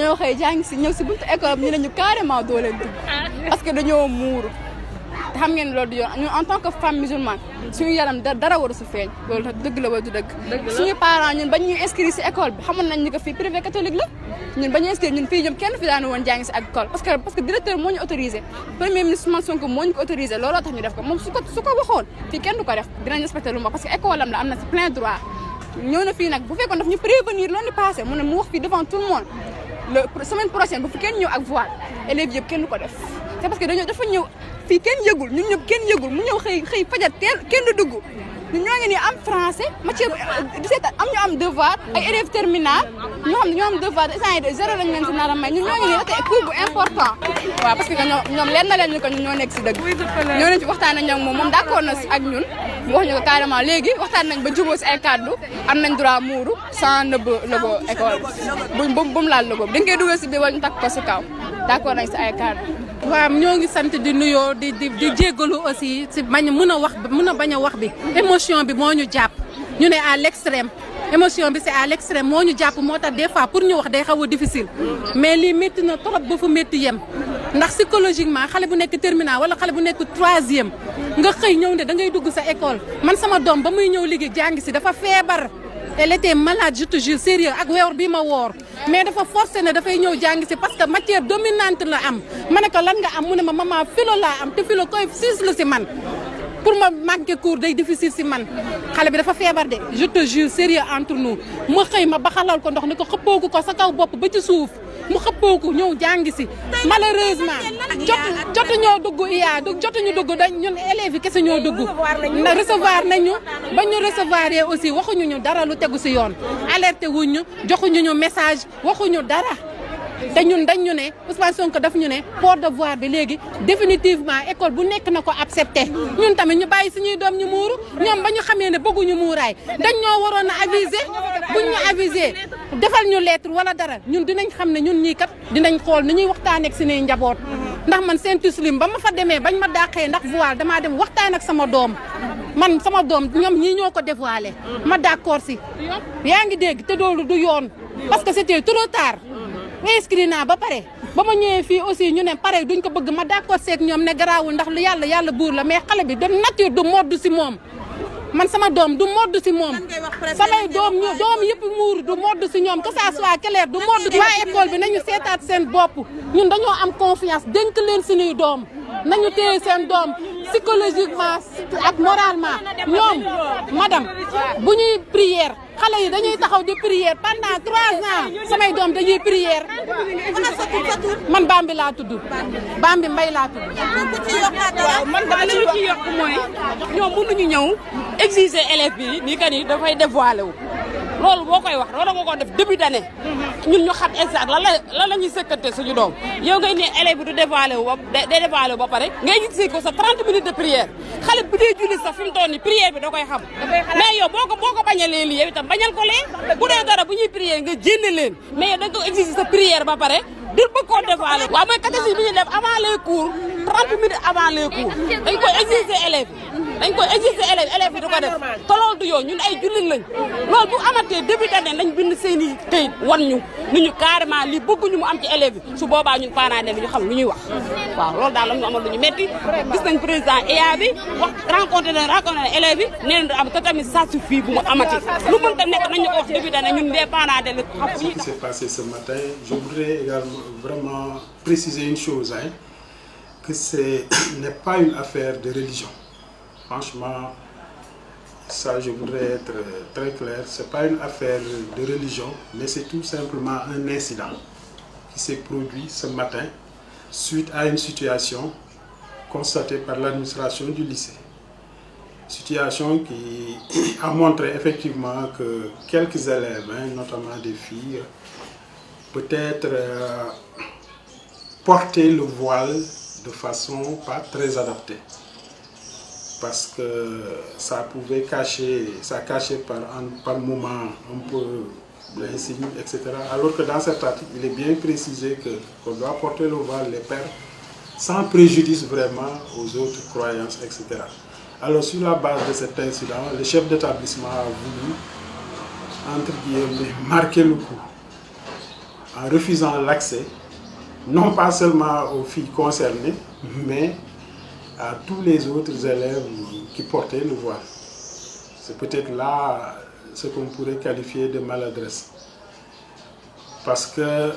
dañoo xëy jàng si ñëw si buntu école ñu ne ñu carrément doo leen dugg parce que dañoo muuru te xam ngeen loolu du yoon ñun en tant que femme musulmane suñu yaram dara waru si feeñ loolu nag dëgg la wala du dëgg suñu parents ñun bañ ñuy inscrire si école bi xamoon nañ ni que fii privé catholique la ñun bañ ñu inscrire ñun fii ñoom kenn fi daanu woon jàng si ak école parce que directeur moo ñu autorisé premier ministre Ousmane Sonko moo ñu ko autorisé looloo tax ñu def ko moom su ko waxoon fii kenn du ko def dinañ respecté lu ma parce que école am la am na si plein droit ñëw na fii nag bu fekkoon daf ñu prévenir loolu passé mu ne mu wax fii devant tout le monde le semaine prochaine bu fi kenn ñëw ak voile élèves yëpp kenn du ko def c'est parce que dafa ñëw fii kenn yëgul ñun ñëpp kenn yëgul mu ñëw xëy fajar teel kenn du dugg ñun ñoo ngi nii am français matière 17 am ñu am devoir ay élèves terminal ñoo xam ne ñoo am devoir instant de zéro lañ leen si nar a may ñun ñoo ngi nii rek cours bu important waaw parce que ñoom leen na leen ni ko ñun ñoo nekk si dëgg ñoo leen ci waxtaan nañ ak moom d'accord na si ak ñun mu wax ñu ko carrément léegi waxtaan nañ ba jubóo si ay kàddu am nañ droit muuru sans nëbb logo école bu mu laal logo dañ koy dugal si biir wala ñu takk ko si kaw d'accord nañ si ay kàddu waaw ñoo ngi sant di nuyoo di jéggalu aussi si bañ mën a bañ a wax bi émotion bi moo ñu jàpp ñu ne à l'extrême émotion bi c'est à l'extrême moo ñu jàpp moo tax des fois pour ñu wax day xaw a difficile mais lii métti na trop ba fu métti yem ndax psychologiquement xale bu nekk terminal wala xale bu nekk troisième nga xëy ñëw ne da ngay dugg sa école man sama doom ba muy ñëw liggéey jàng si dafa feebar elle était malade je te jure sérieux ak weer bi ma woor mais dafa forcé ne dafay ñëw jàng si parce que matière dominante la am ma ne ko lan nga am mu ne ma maman philo laa am te philo koy 6 la si man pour ma manquer cours day difficile si man xale bi dafa feebar de je te jure sérieux entre nous ma xëy ma baxalal ko ndox ne ko xëppooku ko sa kaw bopp ba ci suuf mu xëppooku ñëw jàng si malheureusement jotuñoo dugg iya jotuñu dugg dañ ñun élèves yi kese ñoo dugg na recevoir nañu ba ñu recevoir yee aussi waxuñu ñu dara lu tegu si yoon alerté wuñu joxuñu ñu message waxuñu dara te ñun dañ ñu ne Ousmane Sonko daf ñu ne port de voile bi léegi définitivement école bu nekk na ko accepté ñun tamit ñu bàyyi suñuy doom ñu muuru ñoom ba ñu xamee ne bëgguñu muuraay dañ ñoo waroon a aviser buñ ñu aviser defal ñu lettre wala dara ñun dinañ xam ne ñun ñii kat dinañ xool ni ñuy waxtaan ak suñuy njaboot ndax man Saint-Slim ba ma fa demee bañ ma dàqee ndax voile damaa dem waxtaan ak sama doom man sama doom ñoom ñii ñoo ko dévoilé ma d'accord si yaa ngi dégg te loolu du yoon parce que c'était trop tard inscrit naa ba pare ba ma ñëwee fii aussi ñu ne pare duñ ko bëgg ma d'accord seeg ñoom ne garaawul ndax lu yàlla buur la mais xale bi de nature du mode si moom man sama doom du mode si moom samay doom yëpp muur du mode si ñoom que ça soit clair du mode waa école bi nañu seetaat seen bopp ñun dañoo am confiance dénk leen suñuy doom nañu téye seen doom psychologiquement ak moralement ñoom madame bu ñuy prière xale yi dañuy taxaw di prière pendant 3 ans samay doom dañuy prière man Bambi laa tudd Bambi Mbaye laa tudd. waaw man daal li ñu ci yokk mooy ñoom mënuñu ñëw exiger élève bi ni que ni dafay dévoilé wu loolu boo koy wax loolu nga ko def début d'année ñun ñu xam exact lan la ñuy sëkkante suñu doom yow ngay ne élève bi du dévoilé wu ba pare ngay gis ko sa 30 minutes de prière xale bi dee julli sax fi mu toll nii prière bi da koy xam mais yow boo ko bañalee lii yow itam bañal ko lee bu dee dara bu ñuy prière nga jénne leen mais yow da nga ko exiger sa prière ba pare dir bëgg koo dévoilé waaw mooy catéchisme bi ñu def avant les cours 30 minutes avant les cours dañ koy exiger élève élève bi du ko def te loolu du yoon ñun ay jullit lañ loolu bu amatee début d'année nañ bind seen i këyit wan ñu ni ñu carrément lii bëgguñu mu am ci élève bi su boobaa ñun parents d'élèves ñu xam lu ñuy wax waaw loolu daal la ñu amal lu ñu metti gis nañ président EA bi wax rencontré na élève bi nee na am te tamit ça suffit bu mu amati lu mënta nekk nañ ñu ko wax début d'année ñun des parents d'élèves xam ce qui s'est passé ce matin je voudrais également vraiment préciser une chose que n'est pas une affaire de religion. Franchement, ça je voudrais être très clair, c'est pas une affaire de religion, mais c'est tout simplement un incident qui s'est produit ce matin suite à une situation constatée par l'administration du lycée. Situation qui a montré effectivement que quelques élèves, notamment des filles, peut-être portaient le voile de façon pas très adaptée. Parce que ça pouvait cacher, ça cachait par moment un peu l'insigne, etc. Alors que dans cet article, il est bien précisé qu'on doit porter le voile, les pères, sans préjudice vraiment aux autres croyances, etc. Alors sur la base de cet incident, le chef d'établissement a voulu, entre guillemets, marquer le coup en refusant l'accès, non pas seulement aux filles concernées, mais à tous les autres élèves qui portaient le voile. C'est peut-être là ce qu'on pourrait qualifier de maladresse. Parce que,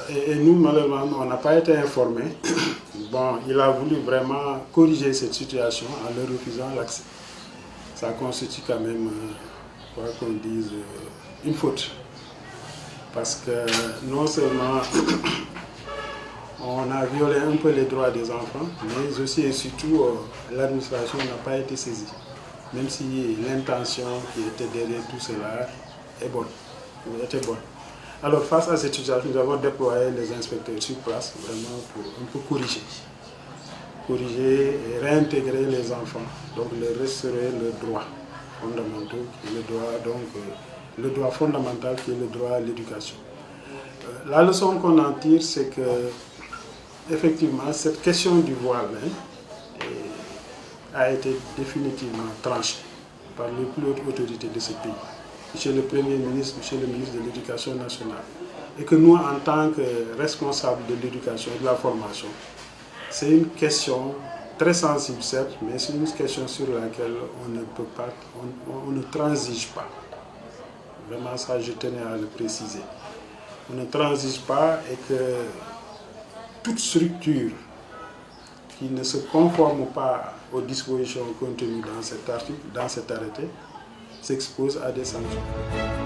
et nous, malheureusement, on n'a pas été informés. Bon, il a voulu vraiment corriger cette situation en leur refusant l'accès. Ça constitue quand même, quoi qu'on dise, une faute. Parce que non seulement on a violé un peu les droits des enfants, mais aussi et surtout l'administration n'a pas été saisie. Même si l'intention qui était derrière tout cela est bonne, était bonne. Alors face à cette situation, nous avons déployé les inspecteurs sur place vraiment pour un peu corriger et réintégrer les enfants, donc leur restaurer leurs droits fondamentaux, le droit fondamental qui est le droit à l'éducation. La leçon qu'on en tire, c'est que effectivement cette question du voile a été définitivement tranchée par les plus hautes autorités de ce pays. Monsieur le Premier ministre, Monsieur le ministre de l'Éducation nationale, et que nous, en tant que responsables de l'éducation et de la formation, c'est une question très sensible, certes, mais c'est une question sur laquelle on ne peut pas, on ne transige pas. Vraiment, ça, je tenais à le préciser. On ne transige pas et que toute structure qui ne se conforme pas aux dispositions contenues dans cet article, dans cet arrêté, s'expose à des sanctions.